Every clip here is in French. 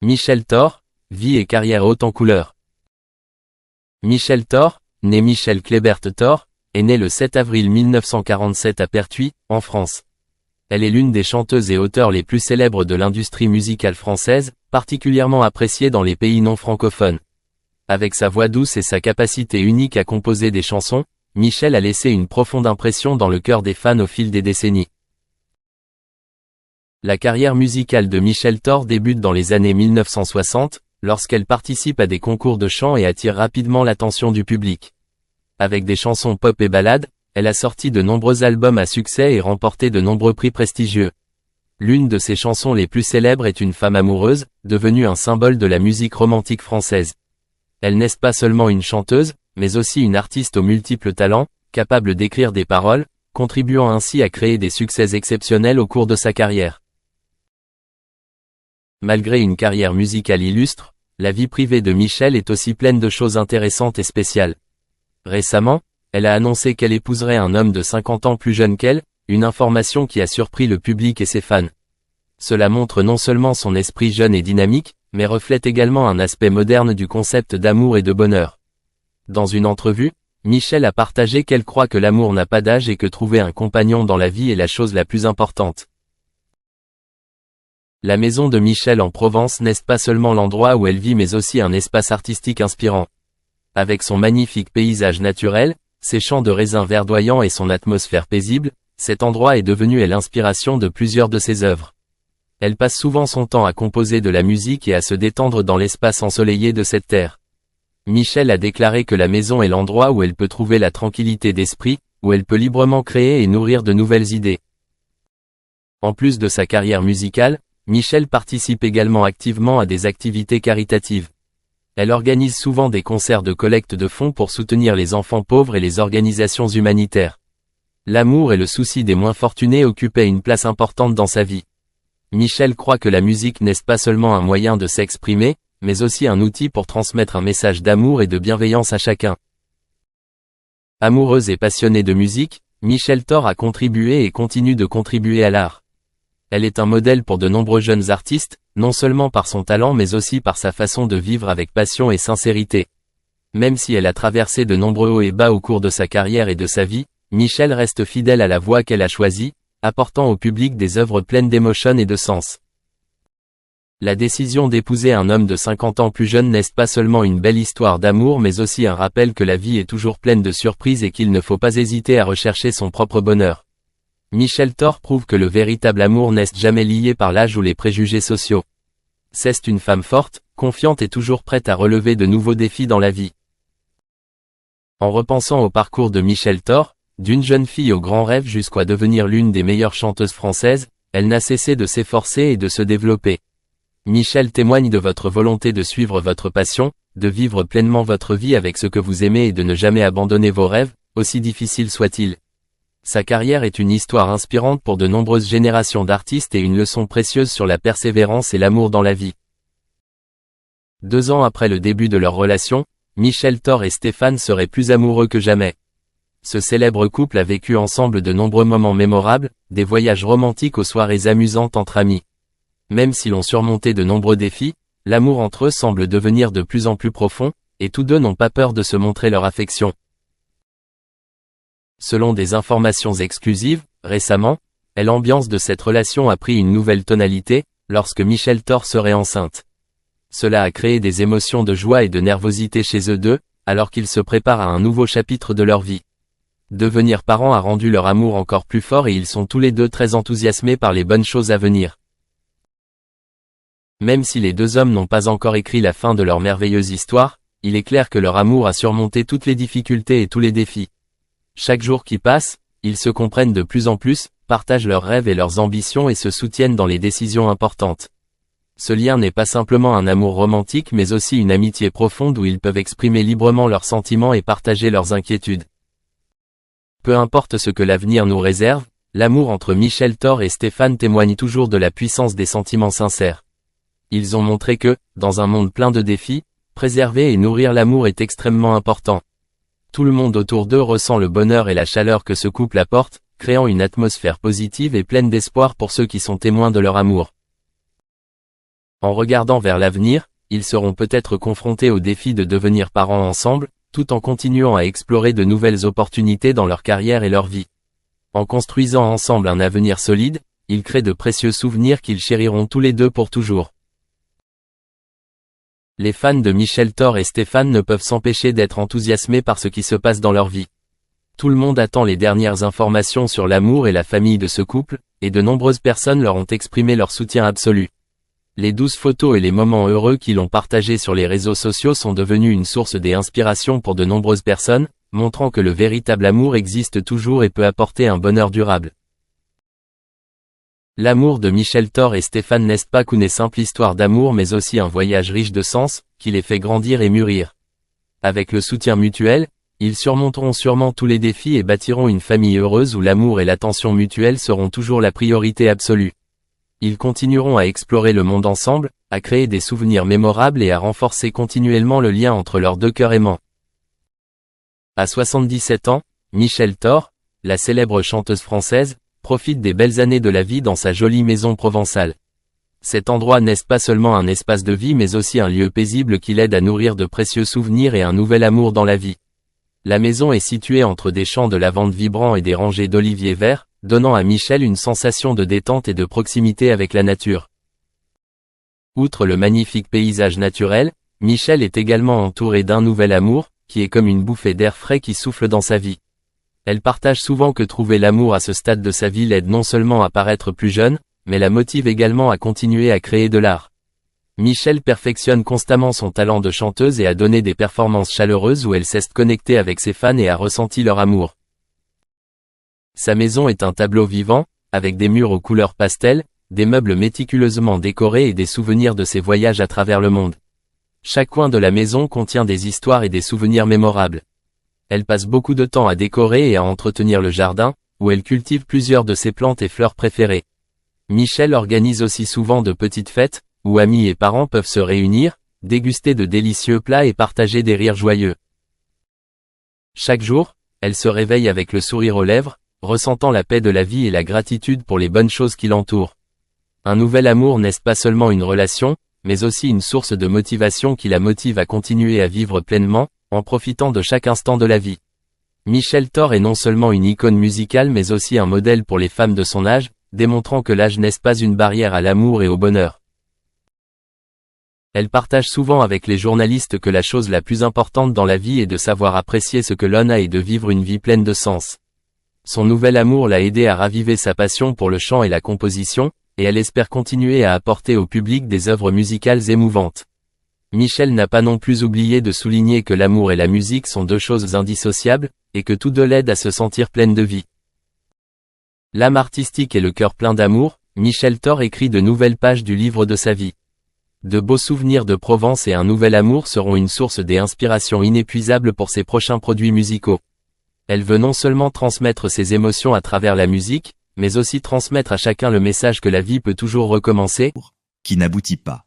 Michel Thor, vie et carrière haute en couleurs. Michel Thor, né Michel Clébert Thor, est née le 7 avril 1947 à Pertuis, en France. Elle est l'une des chanteuses et auteurs les plus célèbres de l'industrie musicale française, particulièrement appréciée dans les pays non francophones. Avec sa voix douce et sa capacité unique à composer des chansons, Michel a laissé une profonde impression dans le cœur des fans au fil des décennies. La carrière musicale de Michel Thor débute dans les années 1960, lorsqu'elle participe à des concours de chant et attire rapidement l'attention du public. Avec des chansons pop et ballades, elle a sorti de nombreux albums à succès et remporté de nombreux prix prestigieux. L'une de ses chansons les plus célèbres est Une femme amoureuse, devenue un symbole de la musique romantique française. Elle n'est pas seulement une chanteuse, mais aussi une artiste aux multiples talents, capable d'écrire des paroles, contribuant ainsi à créer des succès exceptionnels au cours de sa carrière. Malgré une carrière musicale illustre, la vie privée de Michel est aussi pleine de choses intéressantes et spéciales. Récemment, elle a annoncé qu'elle épouserait un homme de 50 ans plus jeune qu'elle, une information qui a surpris le public et ses fans. Cela montre non seulement son esprit jeune et dynamique, mais reflète également un aspect moderne du concept d'amour et de bonheur. Dans une entrevue, Michel a partagé qu'elle croit que l'amour n'a pas d'âge et que trouver un compagnon dans la vie est la chose la plus importante. La maison de Michel en Provence n'est pas seulement l'endroit où elle vit mais aussi un espace artistique inspirant. Avec son magnifique paysage naturel, ses champs de raisins verdoyants et son atmosphère paisible, cet endroit est devenu l'inspiration de plusieurs de ses œuvres. Elle passe souvent son temps à composer de la musique et à se détendre dans l'espace ensoleillé de cette terre. Michel a déclaré que la maison est l'endroit où elle peut trouver la tranquillité d'esprit, où elle peut librement créer et nourrir de nouvelles idées. En plus de sa carrière musicale, Michel participe également activement à des activités caritatives. Elle organise souvent des concerts de collecte de fonds pour soutenir les enfants pauvres et les organisations humanitaires. L'amour et le souci des moins fortunés occupaient une place importante dans sa vie. Michel croit que la musique n'est pas seulement un moyen de s'exprimer, mais aussi un outil pour transmettre un message d'amour et de bienveillance à chacun. Amoureuse et passionnée de musique, Michel Thor a contribué et continue de contribuer à l'art. Elle est un modèle pour de nombreux jeunes artistes, non seulement par son talent mais aussi par sa façon de vivre avec passion et sincérité. Même si elle a traversé de nombreux hauts et bas au cours de sa carrière et de sa vie, Michel reste fidèle à la voie qu'elle a choisie, apportant au public des œuvres pleines d'émotion et de sens. La décision d'épouser un homme de 50 ans plus jeune n'est pas seulement une belle histoire d'amour mais aussi un rappel que la vie est toujours pleine de surprises et qu'il ne faut pas hésiter à rechercher son propre bonheur. Michel Thor prouve que le véritable amour n'est jamais lié par l'âge ou les préjugés sociaux. C'est une femme forte, confiante et toujours prête à relever de nouveaux défis dans la vie. En repensant au parcours de Michel Thor, d'une jeune fille au grand rêve jusqu'à devenir l'une des meilleures chanteuses françaises, elle n'a cessé de s'efforcer et de se développer. Michel témoigne de votre volonté de suivre votre passion, de vivre pleinement votre vie avec ce que vous aimez et de ne jamais abandonner vos rêves, aussi difficiles soient-ils. Sa carrière est une histoire inspirante pour de nombreuses générations d'artistes et une leçon précieuse sur la persévérance et l'amour dans la vie. 2 ans après le début de leur relation, Michel Thor et Stéphane seraient plus amoureux que jamais. Ce célèbre couple a vécu ensemble de nombreux moments mémorables, des voyages romantiques aux soirées amusantes entre amis. Même s'ils ont surmonté de nombreux défis, l'amour entre eux semble devenir de plus en plus profond, et tous deux n'ont pas peur de se montrer leur affection. Selon des informations exclusives, récemment, l'ambiance de cette relation a pris une nouvelle tonalité, lorsque Michel Thor serait enceinte. Cela a créé des émotions de joie et de nervosité chez eux deux, alors qu'ils se préparent à un nouveau chapitre de leur vie. Devenir parents a rendu leur amour encore plus fort et ils sont tous les deux très enthousiasmés par les bonnes choses à venir. Même si les deux hommes n'ont pas encore écrit la fin de leur merveilleuse histoire, il est clair que leur amour a surmonté toutes les difficultés et tous les défis. Chaque jour qui passe, ils se comprennent de plus en plus, partagent leurs rêves et leurs ambitions et se soutiennent dans les décisions importantes. Ce lien n'est pas simplement un amour romantique mais aussi une amitié profonde où ils peuvent exprimer librement leurs sentiments et partager leurs inquiétudes. Peu importe ce que l'avenir nous réserve, l'amour entre Michel Thor et Stéphane témoigne toujours de la puissance des sentiments sincères. Ils ont montré que, dans un monde plein de défis, préserver et nourrir l'amour est extrêmement important. Tout le monde autour d'eux ressent le bonheur et la chaleur que ce couple apporte, créant une atmosphère positive et pleine d'espoir pour ceux qui sont témoins de leur amour. En regardant vers l'avenir, ils seront peut-être confrontés au défi de devenir parents ensemble, tout en continuant à explorer de nouvelles opportunités dans leur carrière et leur vie. En construisant ensemble un avenir solide, ils créent de précieux souvenirs qu'ils chériront tous les deux pour toujours. Les fans de Michel Thor et Stéphane ne peuvent s'empêcher d'être enthousiasmés par ce qui se passe dans leur vie. Tout le monde attend les dernières informations sur l'amour et la famille de ce couple, et de nombreuses personnes leur ont exprimé leur soutien absolu. Les 12 photos et les moments heureux qu'ils ont partagés sur les réseaux sociaux sont devenus une source d'inspiration pour de nombreuses personnes, montrant que le véritable amour existe toujours et peut apporter un bonheur durable. L'amour de Michel Thor et Stéphane n'est pas qu'une simple histoire d'amour mais aussi un voyage riche de sens, qui les fait grandir et mûrir. Avec le soutien mutuel, ils surmonteront sûrement tous les défis et bâtiront une famille heureuse où l'amour et l'attention mutuelle seront toujours la priorité absolue. Ils continueront à explorer le monde ensemble, à créer des souvenirs mémorables et à renforcer continuellement le lien entre leurs deux cœurs aimants. À 77 ans, Michel Thor, la célèbre chanteuse française, profite des belles années de la vie dans sa jolie maison provençale. Cet endroit n'est pas seulement un espace de vie mais aussi un lieu paisible qui l'aide à nourrir de précieux souvenirs et un nouvel amour dans la vie. La maison est située entre des champs de lavande vibrants et des rangées d'oliviers verts, donnant à Michel une sensation de détente et de proximité avec la nature. Outre le magnifique paysage naturel, Michel est également entouré d'un nouvel amour, qui est comme une bouffée d'air frais qui souffle dans sa vie. Elle partage souvent que trouver l'amour à ce stade de sa vie l'aide non seulement à paraître plus jeune, mais la motive également à continuer à créer de l'art. Michel perfectionne constamment son talent de chanteuse et a donné des performances chaleureuses où elle s'est connectée avec ses fans et a ressenti leur amour. Sa maison est un tableau vivant, avec des murs aux couleurs pastel, des meubles méticuleusement décorés et des souvenirs de ses voyages à travers le monde. Chaque coin de la maison contient des histoires et des souvenirs mémorables. Elle passe beaucoup de temps à décorer et à entretenir le jardin, où elle cultive plusieurs de ses plantes et fleurs préférées. Michel organise aussi souvent de petites fêtes, où amis et parents peuvent se réunir, déguster de délicieux plats et partager des rires joyeux. Chaque jour, elle se réveille avec le sourire aux lèvres, ressentant la paix de la vie et la gratitude pour les bonnes choses qui l'entourent. Un nouvel amour n'est pas seulement une relation, mais aussi une source de motivation qui la motive à continuer à vivre pleinement, en profitant de chaque instant de la vie. Michel Thor est non seulement une icône musicale mais aussi un modèle pour les femmes de son âge, démontrant que l'âge n'est pas une barrière à l'amour et au bonheur. Elle partage souvent avec les journalistes que la chose la plus importante dans la vie est de savoir apprécier ce que l'on a et de vivre une vie pleine de sens. Son nouvel amour l'a aidé à raviver sa passion pour le chant et la composition, et elle espère continuer à apporter au public des œuvres musicales émouvantes. Michel n'a pas non plus oublié de souligner que l'amour et la musique sont deux choses indissociables, et que tous deux l'aident à se sentir pleine de vie. L'âme artistique et le cœur plein d'amour, Michel Thor écrit de nouvelles pages du livre de sa vie. De beaux souvenirs de Provence et un nouvel amour seront une source d'inspiration inépuisable pour ses prochains produits musicaux. Elle veut non seulement transmettre ses émotions à travers la musique, mais aussi transmettre à chacun le message que la vie peut toujours recommencer. Qui n'aboutit pas.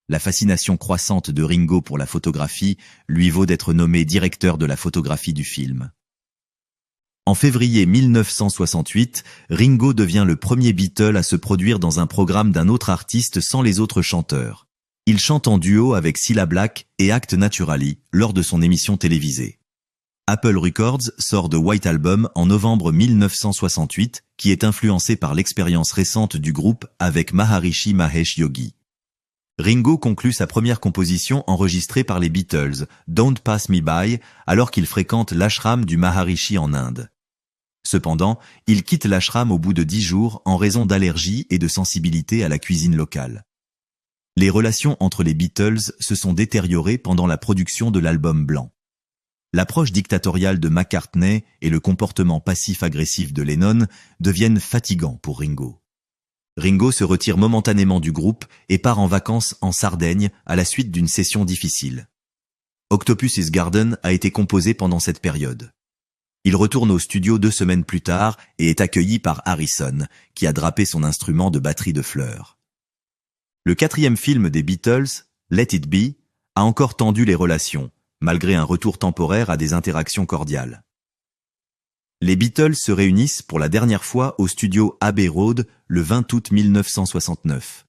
La fascination croissante de Ringo pour la photographie lui vaut d'être nommé directeur de la photographie du film. En février 1968, Ringo devient le premier Beatle à se produire dans un programme d'un autre artiste sans les autres chanteurs. Il chante en duo avec Cilla Black et Act Naturally lors de son émission télévisée. Apple Records sort de White Album en novembre 1968, qui est influencé par l'expérience récente du groupe avec Maharishi Mahesh Yogi. Ringo conclut sa première composition enregistrée par les Beatles, Don't Pass Me By, alors qu'il fréquente l'ashram du Maharishi en Inde. Cependant, il quitte l'ashram au bout de 10 jours en raison d'allergies et de sensibilité à la cuisine locale. Les relations entre les Beatles se sont détériorées pendant la production de l'album blanc. L'approche dictatoriale de McCartney et le comportement passif-agressif de Lennon deviennent fatigants pour Ringo. Ringo se retire momentanément du groupe et part en vacances en Sardaigne à la suite d'une session difficile. Octopus is Garden a été composé pendant cette période. Il retourne au studio 2 semaines plus tard et est accueilli par Harrison, qui a drapé son instrument de batterie de fleurs. Le 4e film des Beatles, Let It Be, a encore tendu les relations, malgré un retour temporaire à des interactions cordiales. Les Beatles se réunissent pour la dernière fois au studio Abbey Road le 20 août 1969.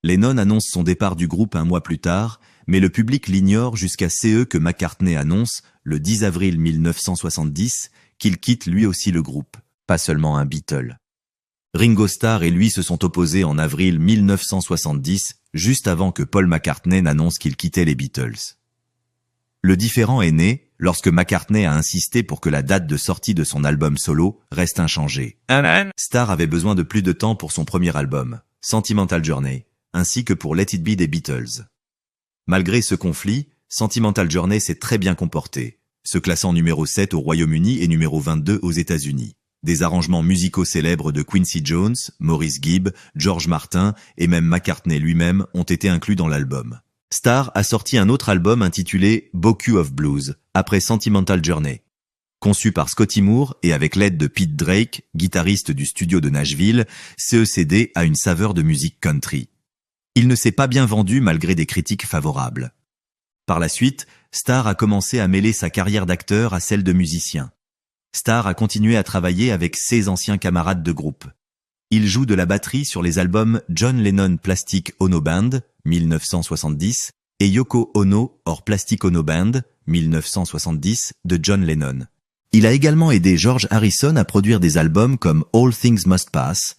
Lennon annonce son départ du groupe un mois plus tard, mais le public l'ignore jusqu'à ce que McCartney annonce, le 10 avril 1970, qu'il quitte lui aussi le groupe, pas seulement un Beatle. Ringo Starr et lui se sont opposés en avril 1970, juste avant que Paul McCartney n'annonce qu'il quittait les Beatles. Le différend est né lorsque McCartney a insisté pour que la date de sortie de son album solo reste inchangée. Starr avait besoin de plus de temps pour son premier album, Sentimental Journey, ainsi que pour Let It Be des Beatles. Malgré ce conflit, Sentimental Journey s'est très bien comporté, se classant numéro 7 au Royaume-Uni et numéro 22 aux États-Unis. Des arrangements musicaux célèbres de Quincy Jones, Maurice Gibb, George Martin et même McCartney lui-même ont été inclus dans l'album. Starr a sorti un autre album intitulé Boku of Blues, après Sentimental Journey. Conçu par Scotty Moore et avec l'aide de Pete Drake, guitariste du studio de Nashville, ce CD a une saveur de musique country. Il ne s'est pas bien vendu malgré des critiques favorables. Par la suite, Starr a commencé à mêler sa carrière d'acteur à celle de musicien. Starr a continué à travailler avec ses anciens camarades de groupe. Il joue de la batterie sur les albums John Lennon Plastic Ono Band, 1970, et Yoko Ono or Plastic Ono Band, 1970, de John Lennon. Il a également aidé George Harrison à produire des albums comme All Things Must Pass